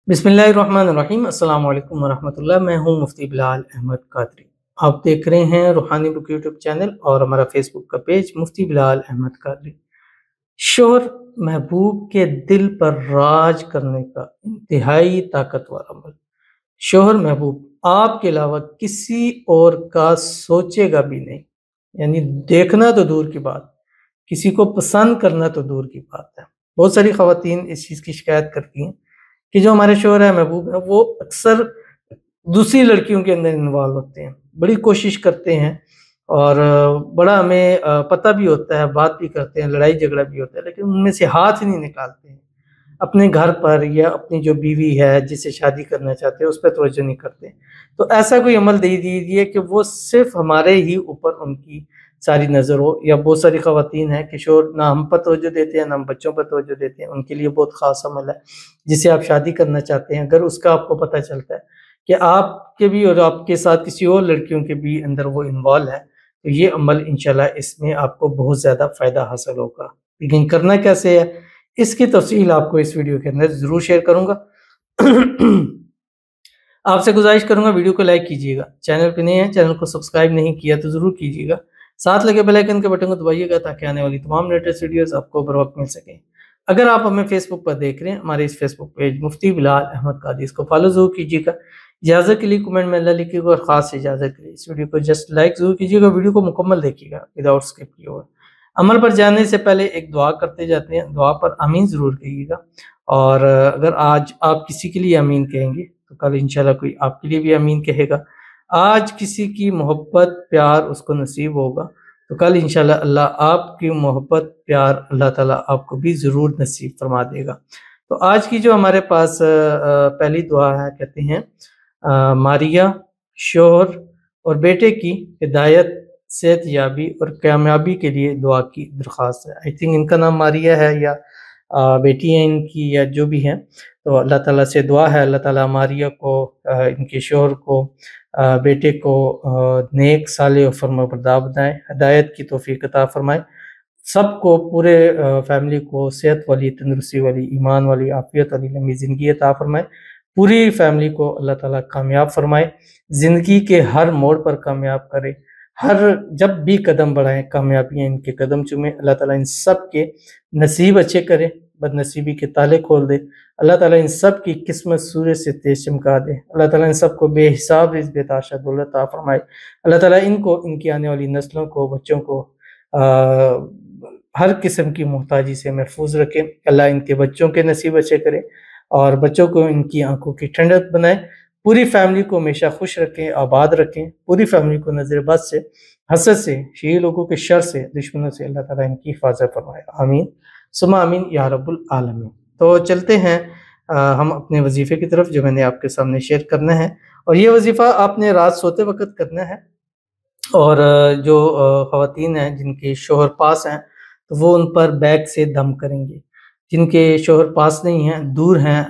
बिस्मिल्लाहिर्रहमानिर्रहीम। अस्सलाम वालेकुम वरहमतुल्लाह। मैं हूं मुफ्ती बिलाल अहमद कादरी। आप देख रहे हैं रूहानी बुक यूट्यूब चैनल और हमारा फेसबुक का पेज मुफ्ती बिलाल अहमद कादरी। शोहर महबूब के दिल पर राज करने का इंतहाई ताकतवर अमल। शोहर महबूब आपके अलावा किसी और का सोचेगा भी नहीं, यानी देखना तो दूर की बात, किसी को पसंद करना तो दूर की बात है। बहुत सारी खवातीन इस चीज़ की शिकायत करती हैं कि जो हमारे शोहर है महबूब है वो अक्सर दूसरी लड़कियों के अंदर इन्वॉल्व होते हैं, बड़ी कोशिश करते हैं और बड़ा हमें पता भी होता है, बात भी करते हैं, लड़ाई झगड़ा भी होता है, लेकिन उनमें से हाथ ही नहीं निकालते हैं। अपने घर पर या अपनी जो बीवी है जिससे शादी करना चाहते हैं उस पर तवज्जो नहीं करते। तो ऐसा कोई अमल दे दीजिए कि वो सिर्फ हमारे ही ऊपर उनकी सारी नज़र हो। या बहुत सारी ख़वातीन हैं कि शोहर ना हम पर तवज्जो देते हैं ना हम बच्चों पर तवज्जो देते हैं, उनके लिए बहुत ख़ास अमल है। जिससे आप शादी करना चाहते हैं, अगर उसका आपको पता चलता है कि आपके भी और आपके साथ किसी और लड़कियों के भी अंदर वो इन्वॉल्व है, तो ये अमल इंशाल्लाह इसमें आपको बहुत ज़्यादा फ़ायदा हासिल होगा। लेकिन करना कैसे है, इसकी तफसील आपको इस वीडियो के अंदर ज़रूर शेयर करूँगा। आपसे गुज़ारिश करूँगा वीडियो को लाइक कीजिएगा, चैनल पे नए हैं, चैनल को सब्सक्राइब नहीं किया तो ज़रूर कीजिएगा, साथ लगे बेल आइकन के बटन को दबाइएगा ताकि आने वाली तमाम लेटेस्ट वीडियोस आपको बर वक्त मिल सकें। अगर आप हमें फेसबुक पर देख रहे हैं, हमारे इस फेसबुक पेज मुफ्ती बिलाल अहमद कादरी, इसको फॉलो ज़रूर कीजिएगा। इजाज़त के लिए कमेंट में अल्लाह लिखिएगा और ख़ास इजाज़त के लिए इस वीडियो को जस्ट लाइक ज़रूर कीजिएगा, वीडियो को मुकम्मल देखिएगा विदाउट स्किप किए हुए। अमल पर जाने से पहले एक दुआ करते जाते हैं, दुआ पर आमीन ज़रूर कहिएगा। और अगर आज आप किसी के लिए आमीन कहेंगे तो कल इंशाल्लाह कोई आपके लिए भी आमीन कहेगा। आज किसी की मोहब्बत प्यार उसको नसीब होगा तो कल इंशाल्लाह अल्लाह आपकी मोहब्बत प्यार अल्लाह ताला आपको भी ज़रूर नसीब फरमा देगा। तो आज की जो हमारे पास पहली दुआ है, कहते हैं मारिया शोहर और बेटे की हिदायत, सेहत याबी और कामयाबी के लिए दुआ की दरख्वास्त है। आई थिंक इनका नाम मारिया है या बेटी है इनकी या जो भी है। तो अल्लाह ताला से दुआ है अल्लाह ताला मारिया को, इनके शोहर को, बेटे को नेक साले और फर्माबरदार बनाए, हिदायत की तौफीक अता फरमाए, सबको पूरे फैमिली को सेहत वाली, तंदुरुस्ती वाली, ईमान वाली, आफियत वाली लंबी ज़िंदगी अता फरमाए, पूरी फैमिली को अल्लाह ताला कामयाब फरमाए, ज़िंदगी के हर मोड़ पर कामयाब करे, हर जब भी कदम बढ़ाएं कामयाबियाँ इनके कदम चूमें। अल्लाह ताला इन सब के नसीब अच्छे करे, बदनसीबी के ताले खोल दे। अल्लाह ताला इन सब की किस्मत सूरज से तेज चमका दे। अल्लाह ताला इन सब को बेहिसाब रिज़्क़ बेताशा दौलत अता फरमाए। अल्लाह ताला इनको, इनकी आने वाली नस्लों को, बच्चों को हर किस्म की मोहताजी से महफूज रखे। अल्लाह इनके बच्चों के नसीब अच्छे करे और बच्चों को इनकी आंखों की ठंडक बनाए। पूरी फैमिली को हमेशा खुश रखें, आबाद रखें। पूरी फैमिली को नज़र बद से, हसद से, शरीर लोगों के शर से, दुश्मनों से अल्लाह ताला इनकी हिफाजत फरमाए। आमीन सुम्मा आमीन या रब्बुल आलमीन। तो चलते हैं हम अपने वजीफ़े की तरफ जो मैंने आपके सामने शेयर करना है। और ये वजीफ़ा आपने रात सोते वक़्त करना है। और जो ख़वातीन हैं जिनके शोहर पास हैं तो वो उन पर बैग से दम करेंगे। जिनके शोहर पास नहीं हैं, दूर हैं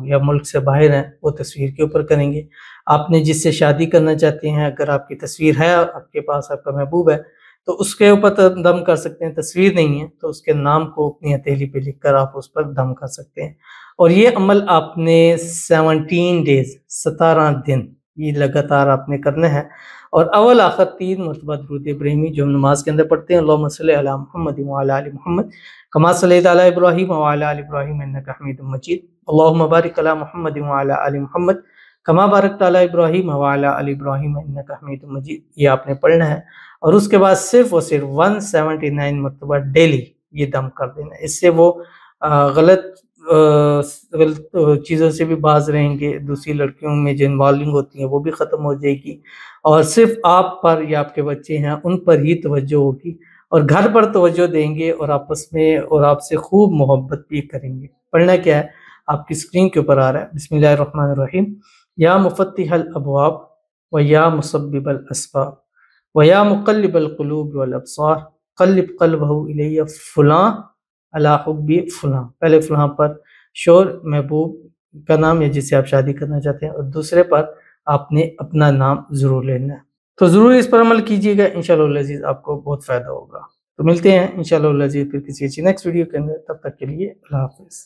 या मुल्क से बाहर हैं, वो तस्वीर के ऊपर करेंगे। आपने जिससे शादी करना चाहते हैं, अगर आपकी तस्वीर है आपके पास, आपका महबूब है, तो उसके ऊपर दम कर सकते हैं। तस्वीर नहीं है तो उसके नाम को अपनी हथेली पे लिख कर आप उस पर दम कर सकते हैं। और ये अमल आपने 17 डेज़ 17 दिन ये लगातार आपने करना है। और अव्वल आखिर 3 मरतबा दुरूद इब्राहिमी जो हम नमाज के अंदर पढ़ते हैं, अल्लाहुम्मा सल्लि अला मुहम्मद व अला आलि मुहम्मद कमा सल्लैता अला इब्राहीम व अला आलि इब्राहीम इन्नका हमीदुम मजीद, अल्लाहुम्मा बारिक अला मुहम्मद व अला आलि मुहम्मद कमा बारकता अला इब्राहीम व अला आलि इब्राहीम इन्नका हमीदुम मजीद। ये आपने पढ़ना है और उसके बाद सिर्फ और सिर्फ 179 मरतबा डेली ये दम कर देना है। इससे वो गलत चीज़ों से भी बाज रहेंगे, दूसरी लड़कियों में जो इन्वॉल्विंग होती हैं वो भी ख़त्म हो जाएगी और सिर्फ आप पर या आपके बच्चे हैं उन पर ही तवज्जो होगी और घर पर तवज्जो देंगे और आपस में और आपसे खूब मोहब्बत भी करेंगे। पढ़ना क्या है, आपकी स्क्रीन के ऊपर आ रहा है, बिस्मिल्लाहिर्रहमानिर्रहीम। या मुफ़त्तिहल अबवाब व या मुसब्बिबल अस्बाब व या मुक़ल्लिबल क़ुलूब वल अब्सार क़ल्लिब क़ल्बहु इलैया फ़ुलां अला हुब्बी फ़ुलां। पहले फ़ुलां पर शोहर महबूब का नाम या जिससे आप शादी करना चाहते हैं और दूसरे पर आपने अपना नाम ज़रूर लेना है। तो ज़रूर इस पर अमल कीजिएगा, इंशाअल्लाह अज़ीज़ आपको बहुत फ़ायदा होगा। तो मिलते हैं इंशाअल्लाह अज़ीज़ फिर किसी अच्छी नेक्स्ट वीडियो के अंदर, तब तक के लिए अल्लाह हाफ़िज़।